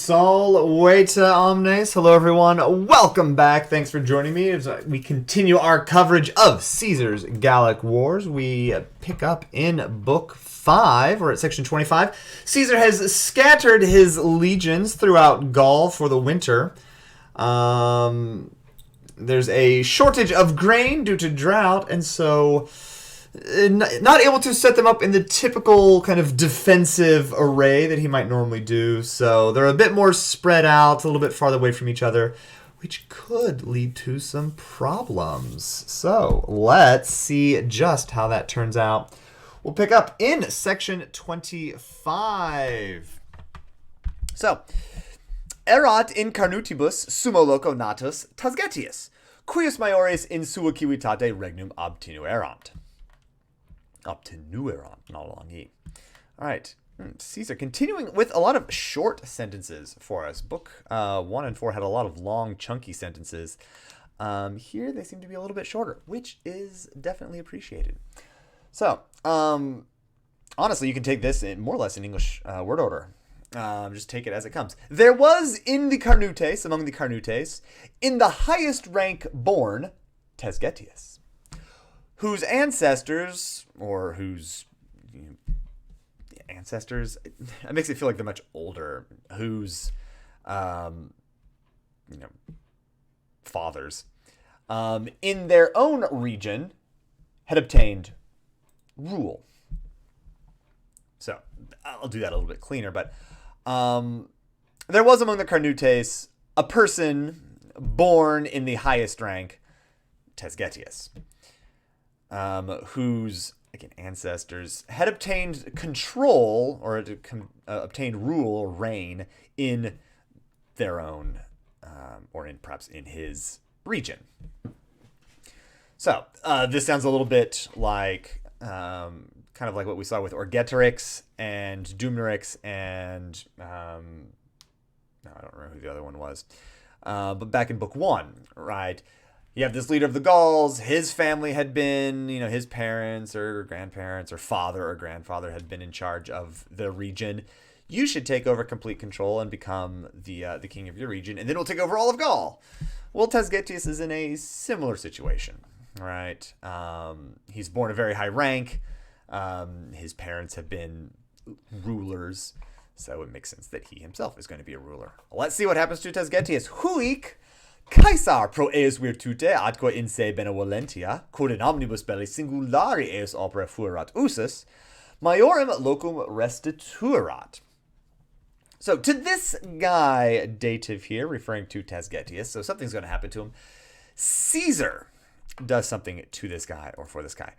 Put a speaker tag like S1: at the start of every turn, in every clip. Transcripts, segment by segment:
S1: Salveta omnes. Hello, everyone. Welcome back. Thanks for joining me as we continue our coverage of Caesar's Gallic Wars. We pick up in Book 5, or at Section 25. Caesar has scattered his legions throughout Gaul for the winter. There's a shortage of grain due to drought, and so not able to set them up in the typical kind of defensive array that he might normally do. So they're a bit more spread out, a little bit farther away from each other, which could lead to some problems. So let's see just how that turns out. We'll pick up in Section 25. So, erat in carnutibus sumo loco natus Tasgetius, cuius maiores in sua civitate regnum obtinuerant. Obtinuerant, not a long E. All right, Caesar continuing with a lot of short sentences for us. Book 1 and 4 had a lot of long, chunky sentences. Here they seem to be a little bit shorter, which is definitely appreciated. So, honestly, you can take this in more or less in English word order. Just take it as it comes. There was in the Carnutes, among the Carnutes, in the highest rank born, Tasgetius, whose ancestors, or whose ancestors, it makes it feel like they're much older, whose, fathers, in their own region, had obtained rule. So, I'll do that a little bit cleaner, but there was among the Carnutes a person born in the highest rank, Tasgetius, whose, again, ancestors had obtained control, or obtained rule or reign in their own, or in perhaps in his region. So, this sounds a little bit like, kind of like what we saw with Orgetorix and Dumnorix and, I don't remember who the other one was, but back in Book 1, right? You have this leader of the Gauls. His family had been, his parents or grandparents or father or grandfather had been in charge of the region. You should take over complete control and become the king of your region, and then we'll take over all of Gaul. Well, Tasgetius is in a similar situation, right? He's born a very high rank. His parents have been rulers, so it makes sense that he himself is going to be a ruler. Let's see what happens to Tasgetius. Huic Caesar pro eus virtute adque in se benevolentia, quod in omnibus belli singulari eus opera fuerat usus, maiorem locum restituerat. So to this guy, dative here, referring to Tasgetius, so something's going to happen to him. Caesar does something to this guy, or for this guy.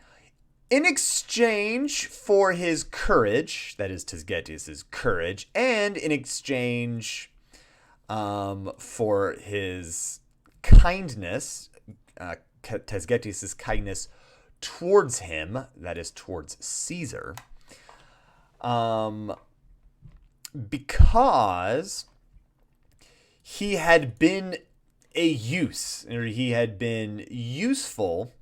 S1: In exchange for his courage, that is Tasgetius' courage, and in exchange for his kindness, Tasgetius' kindness towards him, that is towards Caesar, because he had been a use, or he had been useful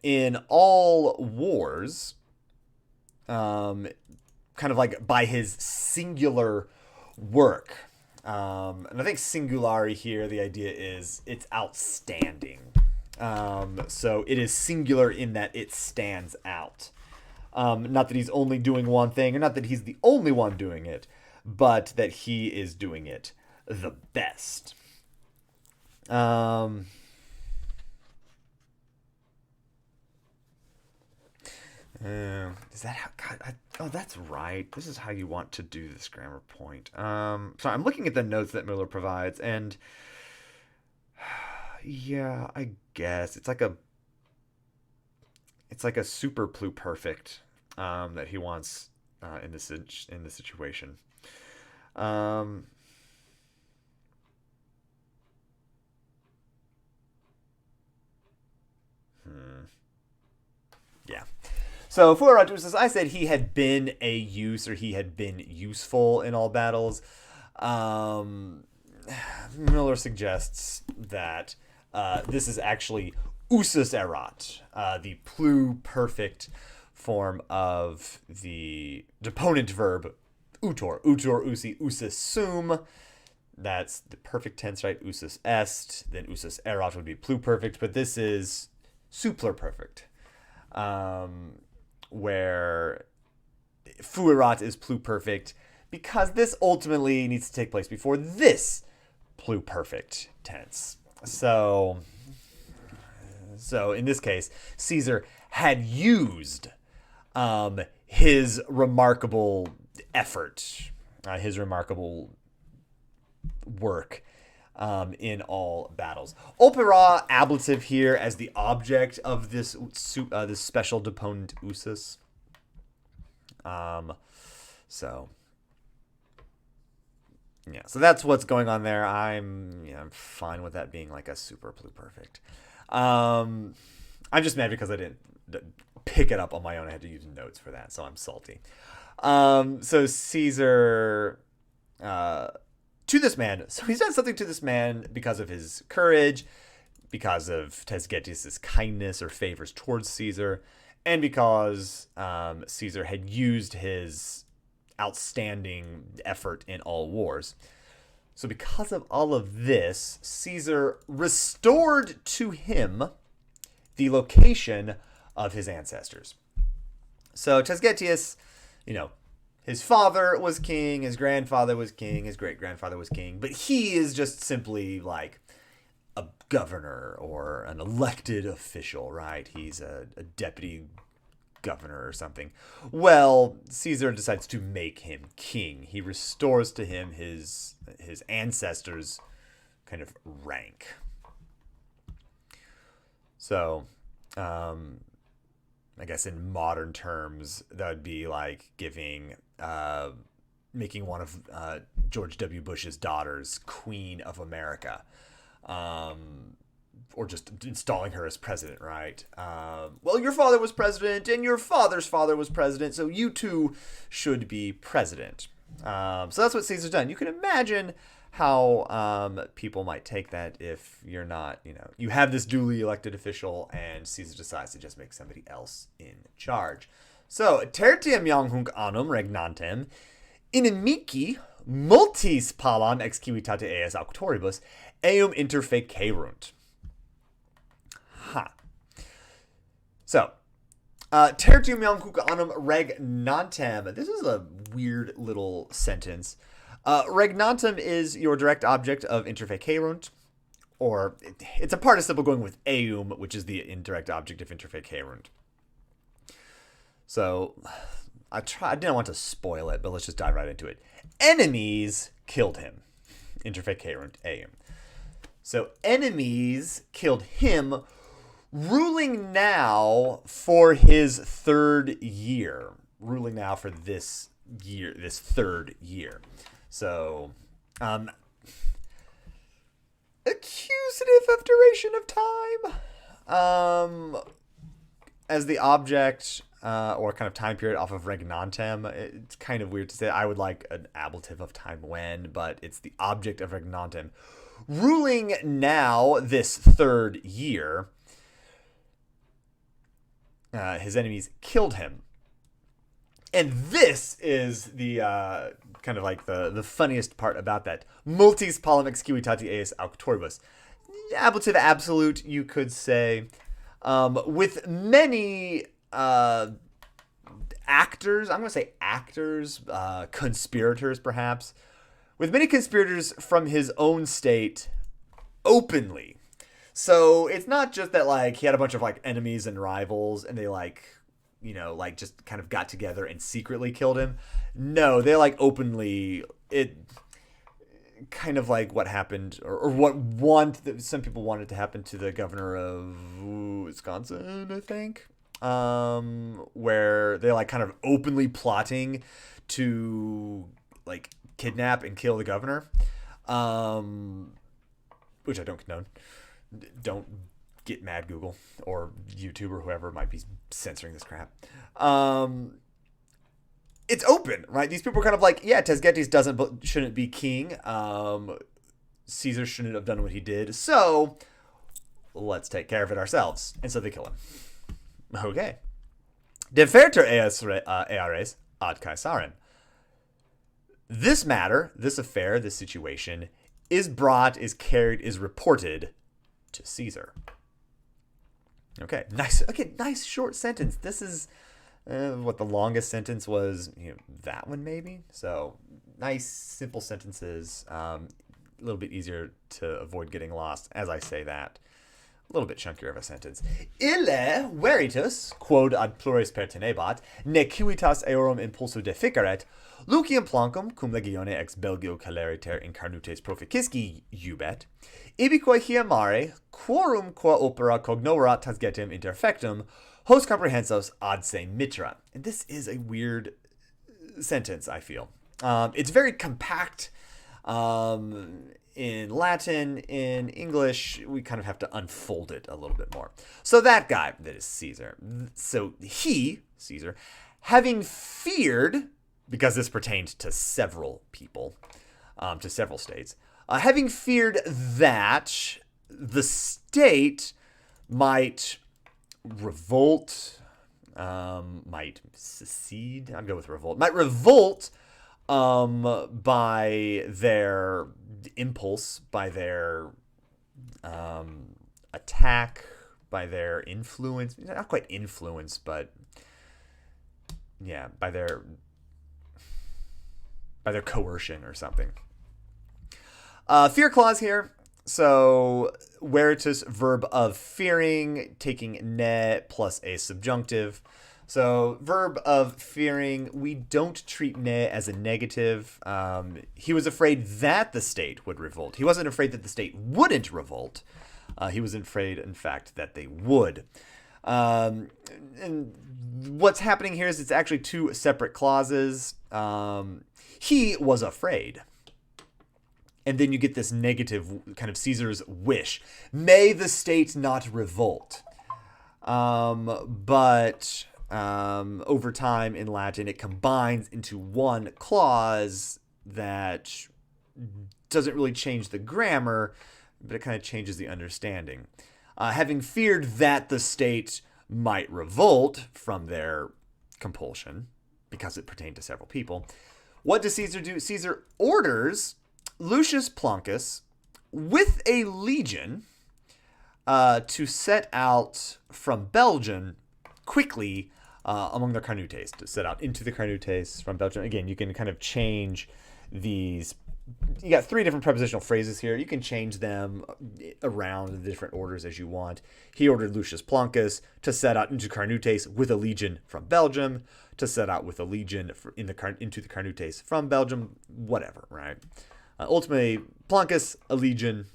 S1: in all wars, kind of like by his singular work. And I think singulari here, the idea is it's outstanding. So it is singular in that it stands out. Not that he's only doing one thing, or not that he's the only one doing it, but that he is doing it the best. Is that how? God, that's right. This is how you want to do this grammar point. So I'm looking at the notes that Miller provides, and yeah, I guess it's like a super pluperfect that he wants in this situation. Yeah. So Fueratus, as I said, he had been a use, or he had been useful in all battles. Miller suggests that this is actually usus erat, the pluperfect form of the deponent verb utor, utor, usi, usus sum. That's the perfect tense, right? Usus est. Then usus erat would be pluperfect, but this is superperfect, where fuerat is pluperfect because this ultimately needs to take place before this pluperfect tense. So in this case, Caesar had used his remarkable effort, his remarkable work in all battles. Opera ablative here as the object of this special deponent usus. So that's what's going on there. I'm fine with that being like a super pluperfect. I'm just mad because I didn't pick it up on my own. I had to use notes for that, so I'm salty. So Caesar, to this man, so he's done something to this man because of his courage, because of Tesgetius' kindness or favors towards Caesar, and because Caesar had used his outstanding effort in all wars. So because of all of this, Caesar restored to him the location of his ancestors. So Tesgetius, his father was king, his grandfather was king, his great-grandfather was king, but he is just simply like a governor or an elected official, right? He's a deputy governor or something. Well, Caesar decides to make him king. He restores to him his ancestors' kind of rank. So, I guess in modern terms, that would be like making one of George W. Bush's daughters Queen of America. Or just installing her as president, right? Well, your father was president, and your father's father was president, so you too should be president. So that's what Caesar's done. You can imagine how people might take that if you're not, you have this duly elected official, and Caesar decides to just make somebody else in charge. So, tertium iam hunc annum regnantem, inimici multis palam ex civitate eas auctoribus, eum interfecerunt. So, tertium iam hunc annum regnantem. This is a weird little sentence. Regnantem is your direct object of interfecerunt, or it's a participle going with eum, which is the indirect object of interfecerunt. So, I didn't want to spoil it, but let's just dive right into it. Enemies killed him. Interfecerunt eum. So, enemies killed him, ruling now for his third year. Ruling now for this year, this third year. So, accusative of duration of time. As the object, or kind of time period off of regnantem, it's kind of weird to say. I would like an ablative of time when, but it's the object of regnantem. Ruling now this third year, his enemies killed him. And this is the kind of like the funniest part about that. Multis palam ex civitate eas auctoribus. Ablative absolute, you could say. With many actors, I'm going to say actors, conspirators perhaps. With many conspirators from his own state openly. So it's not just that like he had a bunch of like enemies and rivals and they just kind of got together and secretly killed him. No, they like openly, it kind of like what happened or what some people wanted to happen to the governor of Wisconsin, I think, where they like kind of openly plotting to like kidnap and kill the governor, which I don't condone. Don't get mad, Google or YouTube or whoever might be censoring this crap. It's open, right? These people are kind of like, yeah, Tesgetius shouldn't be king. Caesar shouldn't have done what he did. So let's take care of it ourselves. And so they kill him. Okay. Deferter eas eares ad Caesarem. This matter, this affair, this situation is brought, is carried, is reported to Caesar. Okay, nice short sentence. This is what the longest sentence was, that one maybe. So nice, simple sentences. A little bit easier to avoid getting lost as I say that. A little bit chunkier of a sentence. Ille veritas, quod ad plures pertenebat, nequitas eorum impulso deficeret, Lucium plancum cum legione ex Belgio caleriter incarnutes proficisci iubet, ibique hiamare, quorum qua opera cognorat tasgetem interfectum, hos comprehensos ad se mitra. And this is a weird sentence, I feel. It's very compact. In Latin, in English, we kind of have to unfold it a little bit more. So that guy, that is Caesar. So he, Caesar, having feared, because this pertained to several people, to several states, having feared that the state might revolt, might secede, I'd go with revolt, might revolt by their impulse, by their attack, by their influence, not quite influence, but yeah, by their coercion or something. Fear clause here. So veritas, verb of fearing, taking ne plus a subjunctive. So verb of fearing, we don't treat ne as a negative. He was afraid that the state would revolt. He wasn't afraid that the state wouldn't revolt. He was afraid, in fact, that they would. And what's happening here is it's actually two separate clauses. He was afraid. And then you get this negative kind of Caesar's wish. May the state not revolt. But over time in Latin, it combines into one clause that doesn't really change the grammar, but it kind of changes the understanding. Having feared that the state might revolt from their compulsion, because it pertained to several people, what does Caesar do? Caesar orders Lucius Plancus with a legion to set out from Belgium quickly among the Carnutes, to set out into the Carnutes from Belgium. Again, you can kind of change these. You got three different prepositional phrases here. You can change them around the different orders as you want. He ordered Lucius Plancus to set out into Carnutes with a legion from Belgium, to set out with a legion into the Carnutes from Belgium, whatever, right? Ultimately, Plancus, a legion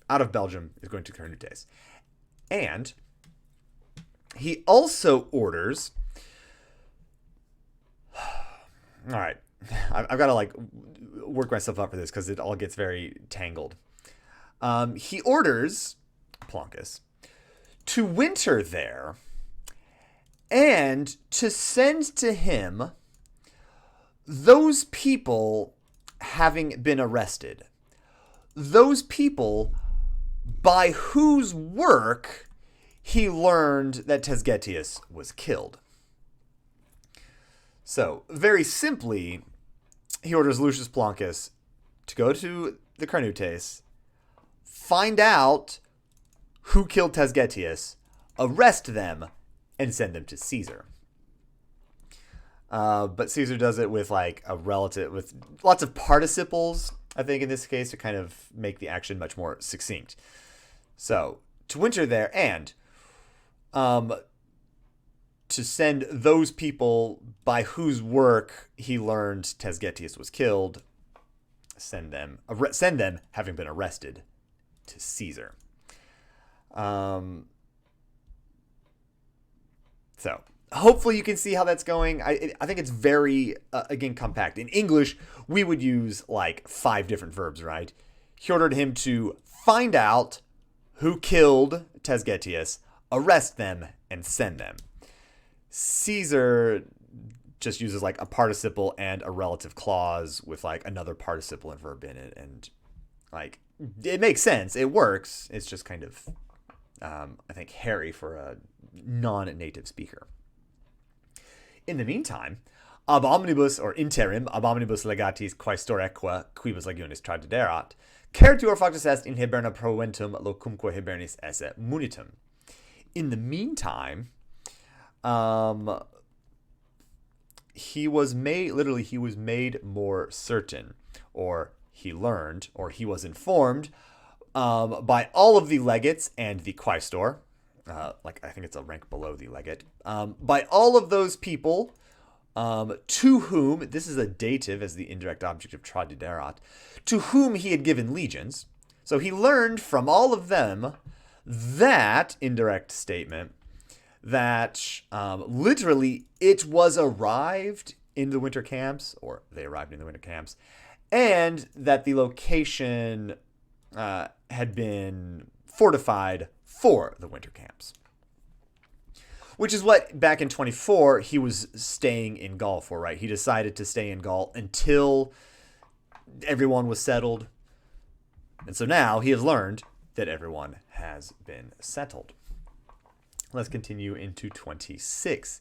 S1: out of Belgium, is going to Carnutes. And he also orders... All right. I've got to work myself up for this because it all gets very tangled. He orders Plancus to winter there and to send to him those people having been arrested. Those people by whose work he learned that Tesgetius was killed. So, very simply, he orders Lucius Plancus to go to the Carnutes, find out who killed Tesgetius, arrest them, and send them to Caesar. But Caesar does it with a relative, with lots of participles, I think, in this case, to kind of make the action much more succinct. So, to winter there and to send those people by whose work he learned Tesgetius was killed, send them having been arrested to Caesar. So hopefully you can see how that's going. I think it's very, again, compact. In English, we would use 5 different verbs, right? He ordered him to find out who killed Tesgetius, arrest them, and send them. Caesar just uses a participle and a relative clause with another participle and verb in it, and it makes sense. It works. It's just kind of I think hairy for a non-native speaker. In the meantime, ab omnibus, or interim, ab omnibus legatis quaestoreque quibus legionis tradiderat, certior factus est in Hiberna proventum locumque Hibernis esse munitum. In the meantime, he was made more certain, or he learned, or he was informed by all of the legates and the quaestor, like I think it's a rank below the legate, by all of those people to whom, this is a dative as the indirect object of tradiderat, to whom he had given legions. So he learned from all of them that indirect statement that literally it was arrived in the winter camps, or they arrived in the winter camps, and that the location had been fortified for the winter camps. Which is what, back in 24, he was staying in Gaul for, right? He decided to stay in Gaul until everyone was settled. And so now he has learned that everyone has been settled. Let's continue into 26.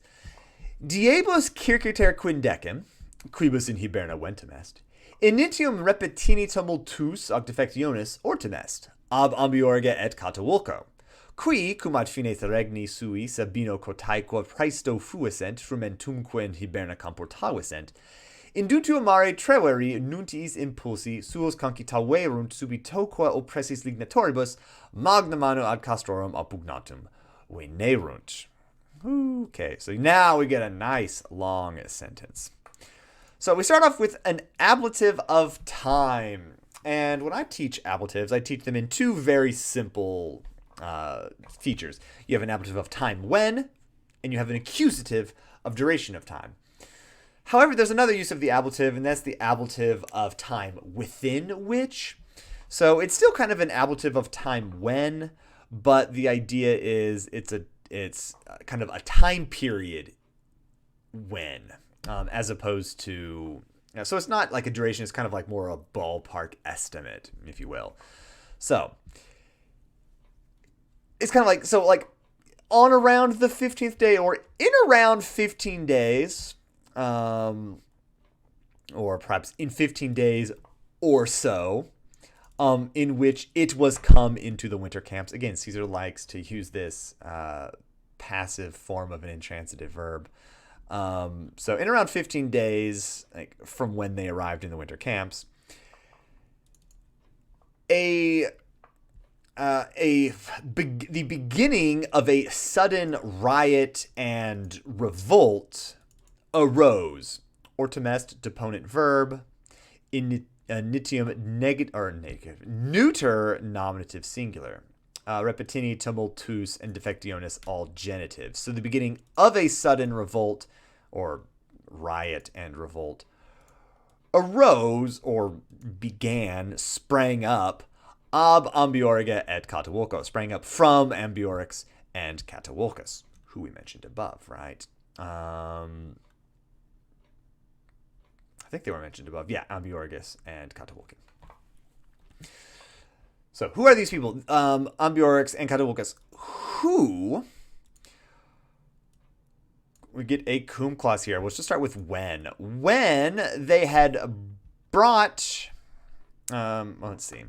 S1: Diebus circiter quindecem, quibus in Hiberna ventum est, initium repetini tumultus ac defectionis ortum est, ab ambiorge et catavulco, qui, cum ad fines regni sui Sabino cotaeque praesto fuissent, frumentumque in Hiberna comportavisent, indutio mare treveri nuntiis impulsi suos concitaverunt subitoque oppressis lignatoribus magna mano ad castrorum appugnatum venerunt. Okay, so now we get a nice long sentence. So we start off with an ablative of time. And when I teach ablatives, I teach them in two very simple features. You have an ablative of time when, and you have an accusative of duration of time. However, there's another use of the ablative, and that's the ablative of time within which. So it's still kind of an ablative of time when, but the idea is it's kind of a time period when, as opposed to, so it's not like a duration, it's kind of like more a ballpark estimate, if you will. So it's kind of like, so like on around the 15th day, or in around 15 days, or perhaps in 15 days or so, in which it was come into the winter camps. Again, Caesar likes to use this passive form of an intransitive verb. So in around 15 days, like from when they arrived in the winter camps, the beginning of a sudden riot and revolt arose. Ortum est, deponent verb, initium negative, neuter nominative singular. Repetini, tumultus, and defectionis, all genitives. So the beginning of a sudden revolt, or riot and revolt, arose, or began, sprang up, ab ambiorige et catavulco, sprang up from Ambiorix and Catavulcus, who we mentioned above, right? I think they were mentioned above. Yeah, Ambiorix and Catavulcus. So who are these people? Ambiorix and Catavulcus, who, we get a cum clause here. Let's just start with when. When they had brought, let's see.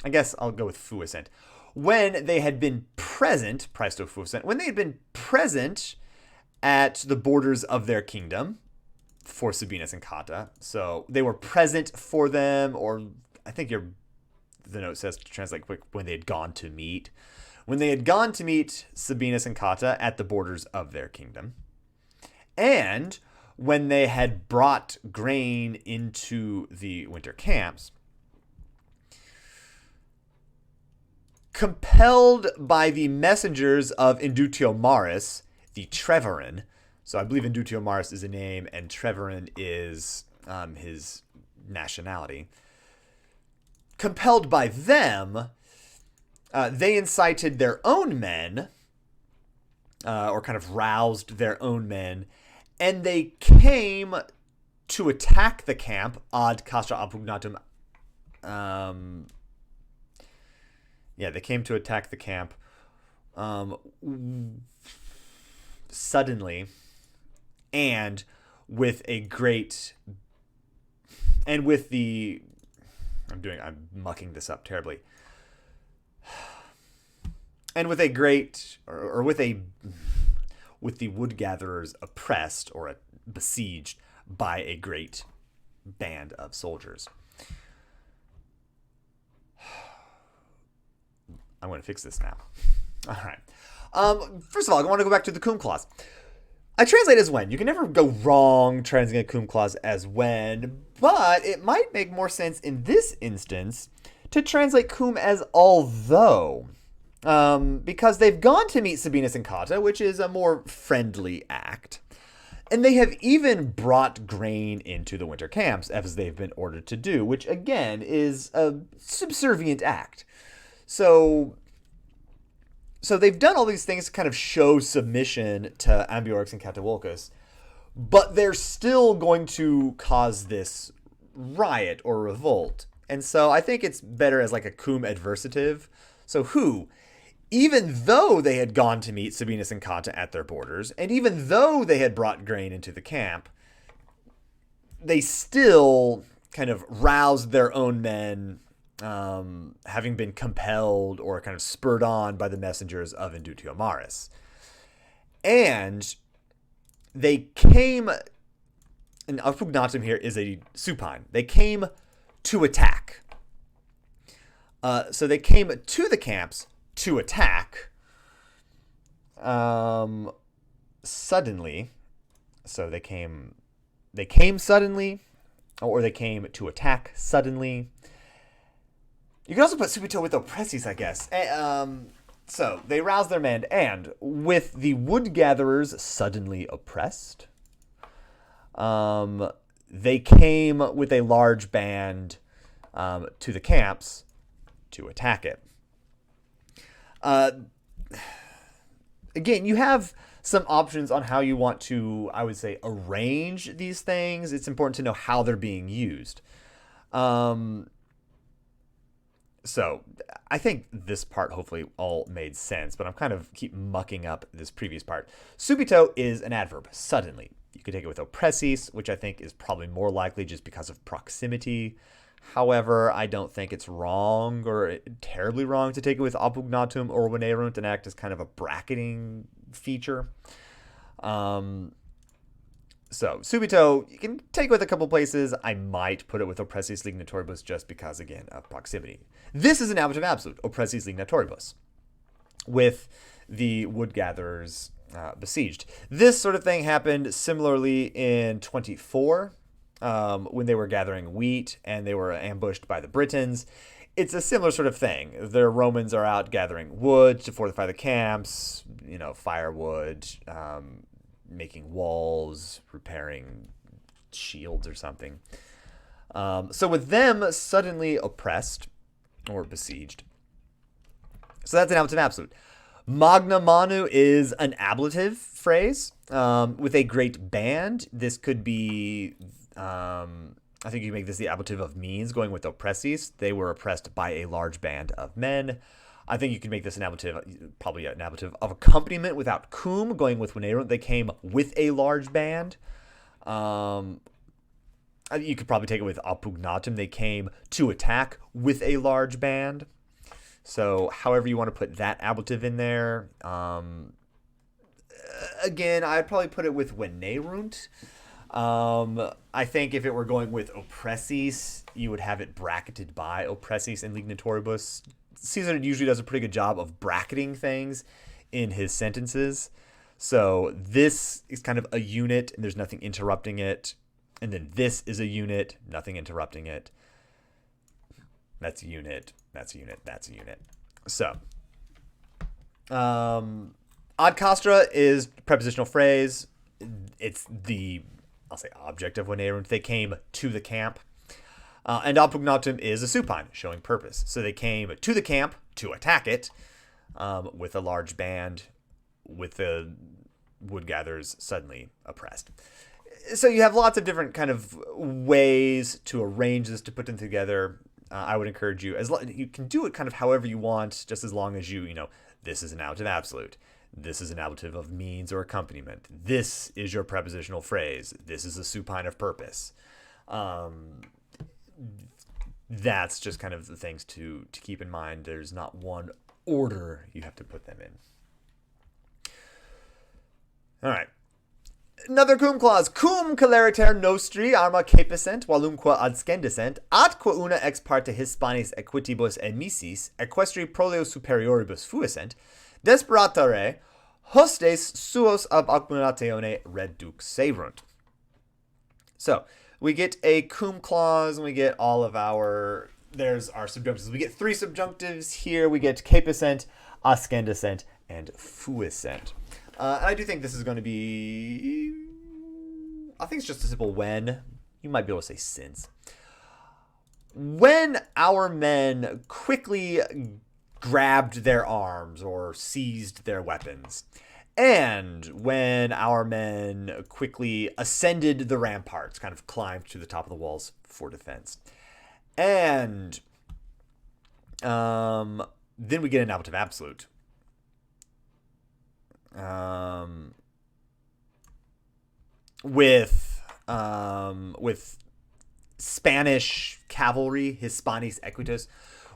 S1: I guess I'll go with fuissent. When they had been present, praesto fuissent, when they had been present at the borders of their kingdom for Sabinus and Cata. So they were present for them, or I think the note says to translate quick, when they had gone to meet. When they had gone to meet Sabinus and Cata at the borders of their kingdom. And when they had brought grain into the winter camps, compelled by the messengers of Indutio Maris, the Treverin. So I believe Indutio Maris is a name, and Treverin is his nationality. Compelled by them, they incited their own men, or kind of roused their own men, and they came to attack the camp ad castra appugnatum. They came to attack the camp suddenly, and with a great, and with the, I'm mucking this up terribly. And with a great, or with the wood gatherers oppressed or besieged by a great band of soldiers. I'm going to fix this now. All right. First of all, I want to go back to the cum clause. I translate as when. You can never go wrong translating a cum clause as when, but it might make more sense in this instance to translate cum as although. Because they've gone to meet Sabinus and Cotta, which is a more friendly act. And they have even brought grain into the winter camps, as they've been ordered to do, which again is a subservient act. So they've done all these things to kind of show submission to Ambiorix and Catuvolcus, but they're still going to cause this riot or revolt. And so I think it's better as like a cum adversative. So who, even though they had gone to meet Sabinus and Cotta at their borders, and even though they had brought grain into the camp, they still kind of roused their own men, having been compelled or kind of spurred on by the messengers of Indutio Maris. And they came, and Appugnatum here is a supine. They came to attack. So they came to the camps to attack suddenly. So they came suddenly, or they came to attack suddenly. You can also put subito with oppressis, I guess. So they roused their men, and with the wood gatherers suddenly oppressed, they came with a large band to the camps to attack it. Again, you have some options on how you want to, I would say, arrange these things. It's important to know how they're being used. So I think this part hopefully all made sense, but I'm kind of keep mucking up this previous part. Subito is an adverb, suddenly. You could take it with oppressis, which I think is probably more likely just because of proximity. However, I don't think it's wrong or terribly wrong to take it with appugnatum or venerunt and act as kind of a bracketing feature. So, subito, you can take it with a couple places. I might put it with oppressis lignatoribus just because, again, of proximity. This is an ablative absolute, oppressis lignatoribus, with the wood gatherers besieged. This sort of thing happened similarly in 24, when they were gathering wheat and they were ambushed by the Britons. It's a similar sort of thing. The Romans are out gathering wood to fortify the camps, firewood, making walls, repairing shields or something. So with them suddenly oppressed or besieged. So that's an ablative absolute. Magna manu is an ablative phrase with a great band. This could be, I think you can make this the ablative of means, going with oppressis. They were oppressed by a large band of men. I think you can make this an ablative, probably an ablative of accompaniment without cum, going with venerunt. They came with a large band. You could probably take it with appugnatum. They came to attack with a large band. So however you want to put that ablative in there. Again, I'd probably put it with venerunt. I think if it were going with oppressis, you would have it bracketed by oppressis and lignatoribus. Caesar usually does a pretty good job of bracketing things in his sentences. So this is kind of a unit and there's nothing interrupting it. And then this is a unit, nothing interrupting it. That's a unit, that's a unit, that's a unit. So, ad castra is prepositional phrase. It's the, I'll say, object of venerunt. They came to the camp. And appugnatum is a supine, showing purpose. So they came to the camp to attack it with a large band, with the wood gatherers suddenly oppressed. So you have lots of different kind of ways to arrange this, to put them together. I would encourage you, you can do it kind of however you want, just as long as you know, this is an ablative absolute. This is an ablative of means or accompaniment. This is your prepositional phrase. This is a supine of purpose. That's just kind of the things to keep in mind. There's not one order you have to put them in. All right. Another cum clause. Cum celeriter nostri arma capicent, valumque adscendescent, atque una ex parte Hispanis equitibus emissis, equestri proleo superioribus fuissent, desperatare hostes suos ab accumulatione reduxerunt. So, we get a cum clause, and we get all of our, there's our subjunctives. We get 3 subjunctives here. We get capicent, ascendescent, and fuissent. And I do think this is going to be, I think it's just a simple when. You might be able to say since. When our men quickly grabbed their arms or seized their weapons, and when our men quickly ascended the ramparts, kind of climbed to the top of the walls for defense. And then we get an ablative absolute. With Spanish cavalry, Hispanis equitus,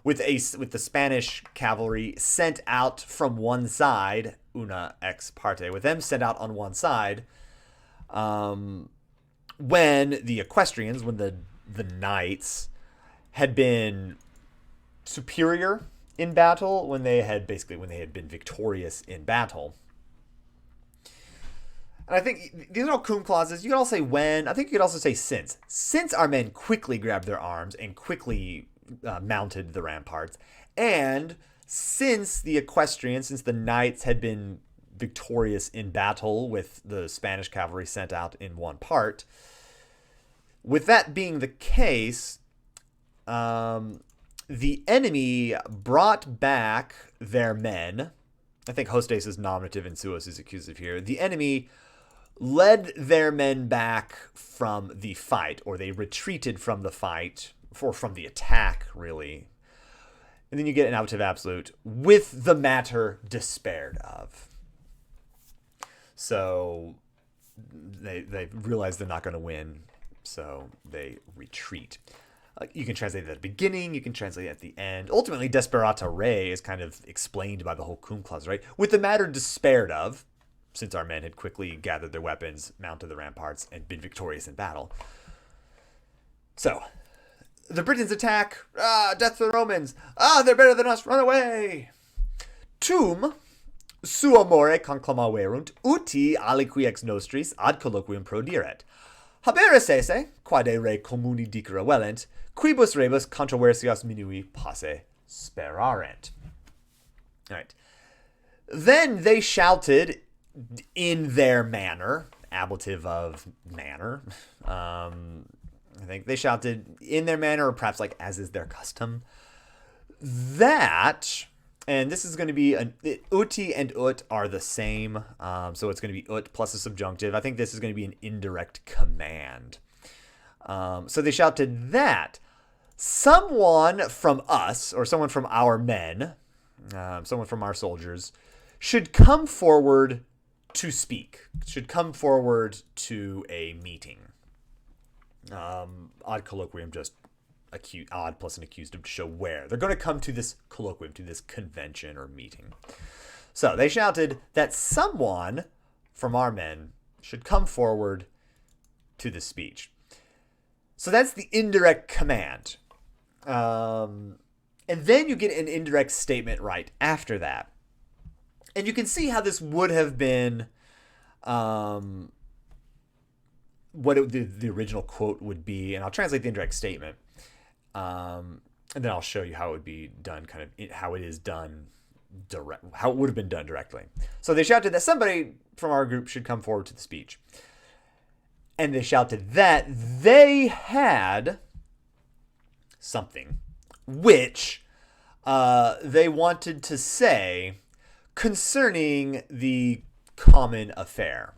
S1: with the Spanish cavalry sent out from one side, una ex parte, with them sent out on one side, when the equestrians, when the knights had been superior in battle, when they had been victorious in battle. And I think these are all cum clauses. You can all say when. I think you could also say since. Since our men quickly grabbed their arms and quickly mounted the ramparts, and since the equestrians, since the knights had been victorious in battle with the Spanish cavalry sent out in one part, with that being the case, the enemy brought back their men. I think hostes is nominative and suos is accusative here. The enemy led their men back from the fight, or they retreated from the fight, or from the attack, really. And then you get an ablative absolute, with the matter despaired of. So they realize they're not going to win, so they retreat. You can translate it at the beginning, you can translate it at the end. Ultimately, desperata re is kind of explained by the whole cum clause, right? With the matter despaired of, since our men had quickly gathered their weapons, mounted the ramparts, and been victorious in battle. So, the Britons attack. Death to the Romans. They're better than us. Run away. Tum sua more conclamaverunt uti aliqui ex nostris ad colloquium proderet. Habere sese, quade re communi dicere velent, quibus rebus controversias minui posse sperarent. All right. Then they shouted in their manner, ablative of manner. I think they shouted in their manner, or perhaps like as is their custom, that, and this is going to be uti and ut are the same, so it's going to be ut plus a subjunctive. I think this is going to be an indirect command. So they shouted that someone from us, or someone from our men, someone from our soldiers, should come forward to speak, should come forward to a meeting. Ad colloquium, just odd plus an accusative to show where. They're going to come to this colloquium, to this convention or meeting. So they shouted that someone from our men should come forward to this speech. So that's the indirect command. And then you get an indirect statement right after that. And you can see how this would have been the original quote would be, and I'll translate the indirect statement, and then I'll show you how it would be done, kind of how it is done, how it would have been done directly. So they shouted that somebody from our group should come forward to the speech. And they shouted that they had something which they wanted to say concerning the common affair.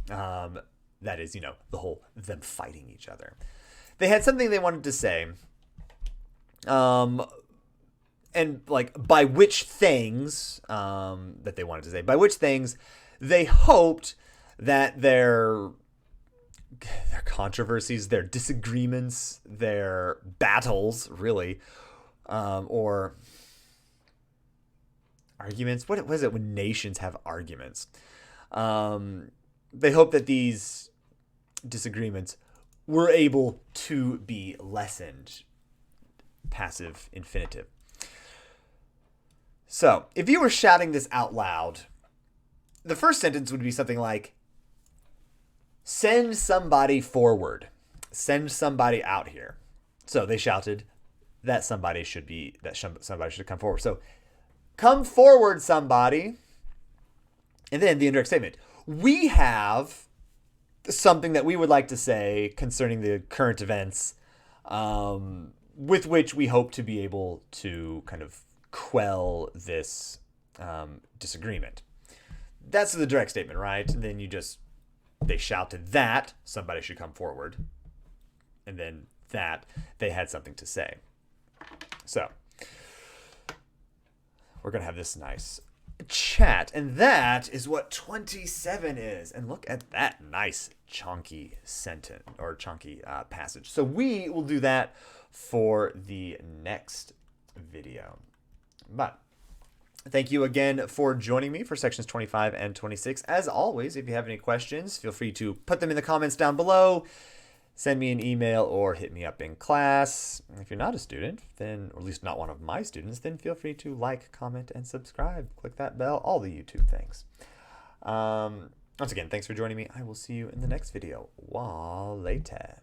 S1: That is, the whole them fighting each other. They had something they wanted to say. and like by which things that they wanted to say, by which things they hoped that their controversies, their disagreements, their battles, really, or arguments. What is it when nations have arguments? They hope that these disagreements were able to be lessened. Passive infinitive. So, if you were shouting this out loud, the first sentence would be something like, send somebody forward. Send somebody out here. So they shouted that somebody should come forward. So, come forward, somebody. And then the indirect statement. We have something that we would like to say concerning the current events, with which we hope to be able to kind of quell this disagreement. That's the direct statement, right? And then they shouted that somebody should come forward. And then that they had something to say. So, we're going to have this nice chat. And that is what 27 is. And look at that nice chunky sentence or chunky passage. So we will do that for the next video. But thank you again for joining me for sections 25 and 26. As always, if you have any questions, feel free to put them in the comments down below. Send me an email or hit me up in class. If you're not a student, then, or at least not one of my students, then feel free to like, comment, and subscribe. Click that bell, all the YouTube things. Once again, thanks for joining me. I will see you in the next video. Later.